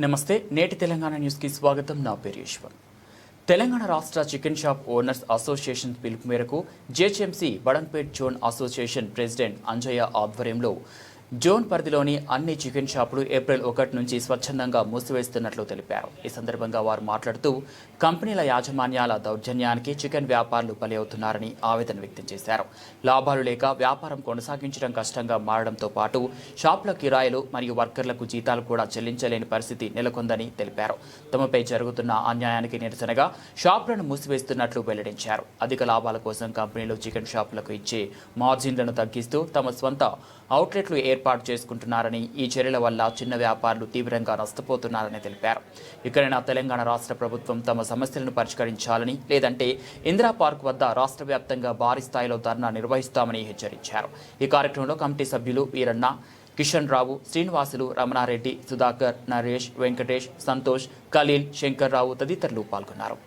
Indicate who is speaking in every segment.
Speaker 1: నమస్తే నేటి తెలంగాణ న్యూస్ కి స్వాగతం. నా పేరు ఈశ్వర్. తెలంగాణ రాష్ట్ర చికెన్ షాప్ ఓనర్స్ అసోసియేషన్ పిలుపు మేరకు GHMC Badangpet zone association president Anjaiah ఆధ్వర్యంలో జోన్ పరిధిలోని అన్ని చికెన్ షాపులు ఏప్రిల్ 1 నుంచి స్వచ్ఛందంగా మూసివేస్తున్నట్లు తెలిపారు. ఈ సందర్భంగా వారు మాట్లాడుతూ కంపెనీల యాజమాన్యాల దౌర్జన్యానికి చికెన్ వ్యాపారులు బలి అవుతున్నారని ఆవేదన వ్యక్తం చేశారు. లాభాలు లేక వ్యాపారం కొనసాగించడం కష్టంగా మారడంతో పాటు షాపుల కిరాయిలు మరియు వర్కర్లకు జీతాలు కూడా చెల్లించలేని పరిస్థితి నెలకొందని తెలిపారు. తమపై జరుగుతున్న అన్యాయానికి నిరసనగా షాపులను మూసివేస్తున్నట్లు వెల్లడించారు. అధిక లాభాల కోసం కంపెనీలు చికెన్ షాపులకు ఇచ్చే మార్జిన్లను తగ్గిస్తూ తమ స్వంత అవుట్లెట్లు ఏర్పాటు చేసుకుంటున్నారని, ఈ చర్యల వల్ల చిన్న వ్యాపారులు తీవ్రంగా నష్టపోతున్నారని తెలిపారు. ఇక్కడైనా తెలంగాణ రాష్ట్ర ప్రభుత్వం తమ సమస్యలను పరిష్కరించాలని, లేదంటే ఇందిరా పార్క్ వద్ద రాష్ట్ర వ్యాప్తంగా భారీ స్థాయిలో ధర్నా నిర్వహిస్తామని హెచ్చరించారు. ఈ కార్యక్రమంలో కమిటీ సభ్యులు వీరన్న, కిషన్ రావు, శ్రీనివాసులు, రమణారెడ్డి, సుధాకర్, నరేష్, వెంకటేష్, సంతోష్, ఖలీల్, శంకర్ రావు తదితరులు పాల్గొన్నారు.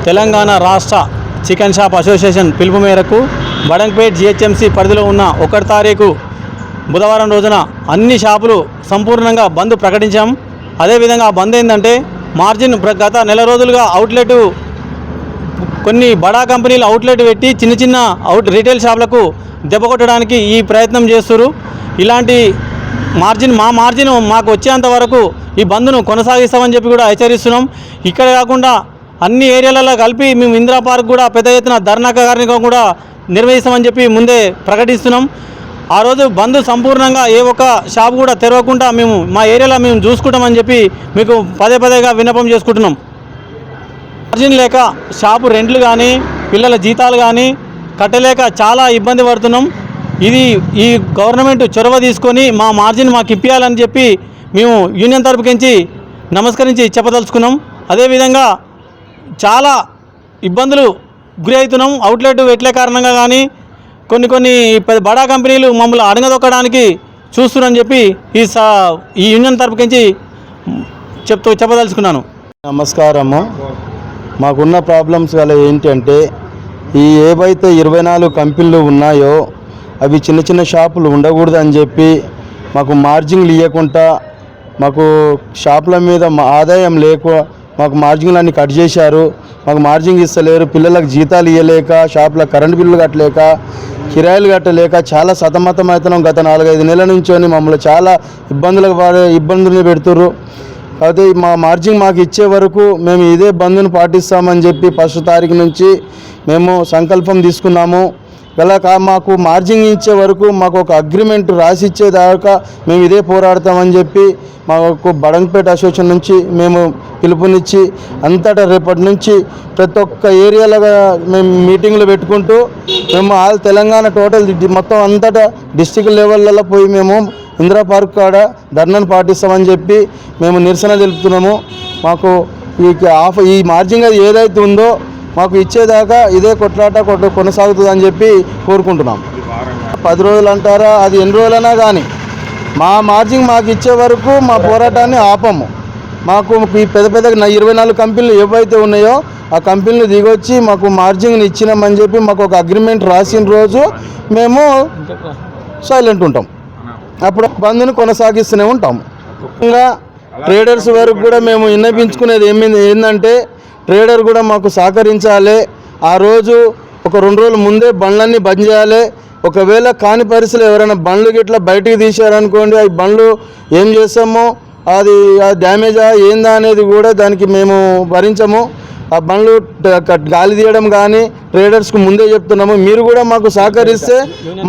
Speaker 2: తెలంగాణ రాష్ట్ర చికెన్ షాప్ అసోసియేషన్ పిలుపు మేరకు బడంగ్పేట్ జిహెచ్ఎంసీ పరిధిలో ఉన్న 1 తారీఖు బుధవారం రోజున అన్ని షాపులు సంపూర్ణంగా బంద్ ప్రకటించాం. అదేవిధంగా బంద్ ఏంటంటే మార్జిన్ గత నెల రోజులుగా అవుట్లెట్ కొన్ని బడా కంపెనీలు అవుట్లెట్ పెట్టి చిన్న రీటైల్ షాపులకు దెబ్బ కొట్టడానికి ఈ ప్రయత్నం చేస్తున్నారు. ఇలాంటి మా మార్జిన్ మాకు వచ్చేంత వరకు ఈ బంద్ను కొనసాగిస్తామని చెప్పి కూడా హెచ్చరిస్తున్నాం. ఇక్కడ కాకుండా అన్ని ఏరియాలలో కలిపి మేము ఇందిరా పార్క్ కూడా పెద్ద ఎత్తున ధర్నా కార్యక్రమం కూడా నిర్వహిస్తామని చెప్పి ముందే ప్రకటిస్తున్నాం. ఆ రోజు బంద్ సంపూర్ణంగా ఏ ఒక్క షాప్ కూడా తెరవకుండా మేము మా ఏరియాలో మేము చూసుకుంటామని చెప్పి మీకు పదేగా విన్నపం చేసుకుంటున్నాం. మార్జిన్ లేక షాపు రెంట్లు కానీ పిల్లల జీతాలు కానీ కట్టలేక చాలా ఇబ్బంది పడుతున్నాం. ఈ గవర్నమెంట్ చొరవ తీసుకొని మా మార్జిన్ మాకు ఇప్పించాలని చెప్పి మేము యూనియన్ తరపుకించి నమస్కరించి చెప్పదలుచుకున్నాం. అదేవిధంగా చాలా ఇబ్బందులు గురి అవుతున్నాం. అవుట్లెట్ వెట్లే కారణంగా కానీ కొన్ని బడా కంపెనీలు మమ్మల్ని అడగదొక్కడానికి చూస్తున్నారని చెప్పి ఈ యూనియన్ తరపుకించి చెప్పదలుచుకున్నాను.
Speaker 3: నమస్కారము. మాకున్న ప్రాబ్లమ్స్ వల్ల ఏంటంటే ఏవైతే 24 కంపెనీలు ఉన్నాయో అవి చిన్న షాపులు ఉండకూడదు అని చెప్పి మాకు మార్జిన్లు ఇవ్వకుండా మాకు షాపుల మీద ఆదాయం మాకు మార్జిన్లన్నీ కట్ చేశారు. మాకు మార్జిన్ ఇస్తలేరు. పిల్లలకు జీతాలు ఇవ్వలేక, షాపుల కరెంటు బిల్లులు కట్టలేక, కిరాయిలు కట్టలేక చాలా సతమతం అవుతున్నాం. గత 4-5 నెలల నుంచి మమ్మల్ని చాలా ఇబ్బందులు పెడుతుర్రు. అయితే మా మార్జిన్ మాకు ఇచ్చే వరకు మేము ఇదే బంద్ను పాటిస్తామని చెప్పి 1 తారీఖు నుంచి మేము సంకల్పం తీసుకున్నాము. మాకు మార్జిన్ ఇచ్చే వరకు మాకు ఒక అగ్రిమెంట్ రాసి ఇచ్చేదాకా మేము ఇదే పోరాడతామని చెప్పి మాకు బడంగ్పేట్ అసోసియేషన్ నుంచి మేము పిలుపునిచ్చి అంతటా రేపటి నుంచి ప్రతి ఒక్క ఏరియాలో మేము మీటింగ్లు పెట్టుకుంటూ మేము ఆల్ తెలంగాణ టోటల్ మొత్తం అంతటా డిస్టిక్ లెవెల్లో పోయి మేము ఇందిరా పార్క్ కాడ ధర్నాను పాటిస్తామని చెప్పి మేము నిరసన తెలుపుతున్నాము. మాకు ఈ మార్జిన్ ఏదైతే ఉందో మాకు ఇచ్చేదాకా ఇదే కొట్లాట కొనసాగుతుందని చెప్పి కోరుకుంటున్నాం. 10 రోజులు అంటారా, అది ఎన్ని రోజులైనా కానీ మా మార్జిన్ మాకు ఇచ్చే వరకు మా పోరాటాన్ని ఆపము. మాకు ఈ పెద్ద పెద్ద 24 కంపెనీలు ఏవైతే ఉన్నాయో ఆ కంపెనీలు దిగొచ్చి మాకు మార్జిన్ ఇచ్చినామని చెప్పి మాకు ఒక అగ్రిమెంట్ రాసిన రోజు మేము సైలెంట్ ఉంటాం, అప్పుడు బంద్ని కొనసాగిస్తూనే ఉంటాం. ఇంకా ట్రేడర్స్ వరకు కూడా మేము విన్నపించుకునేది ఏంటంటే ట్రేడర్ కూడా మాకు సహకరించాలి. ఆ రోజు ఒక 2 రోజుల ముందే బండ్లన్నీ బంద్ చేయాలి. ఒకవేళ కాని పరిస్థితులు ఎవరైనా బండ్లు గిట్లా బయటికి తీశారనుకోండి, అవి బండ్లు ఏం చేస్తామో అది డ్యామేజా ఏందా అనేది కూడా దానికి మేము భరించము. ఆ బండ్లు గాలి తీయడం కానీ ట్రేడర్స్కి ముందే చెప్తున్నాము. మీరు కూడా మాకు సహకరిస్తే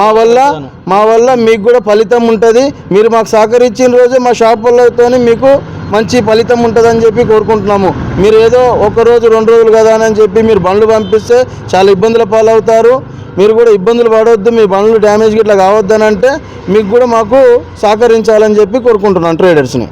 Speaker 3: మా వల్ల మీకు కూడా ఫలితం ఉంటుంది. మీరు మాకు సహకరించిన రోజే మా షాప్ వాళ్ళతో మీకు మంచి ఫలితం ఉంటుందని చెప్పి కోరుకుంటున్నాము. మీరు ఏదో 1 రోజు 2 రోజులు కదా అని చెప్పి మీరు బండ్లు పంపిస్తే చాలా ఇబ్బందుల పాలవుతారు. మీరు కూడా ఇబ్బందులు పడవద్దు, మీ బండ్లు డ్యామేజ్ ఇట్లా కావద్దని అంటే మీకు కూడా మాకు సహకరించాలని చెప్పి కోరుకుంటున్నాను ట్రేడర్స్ని.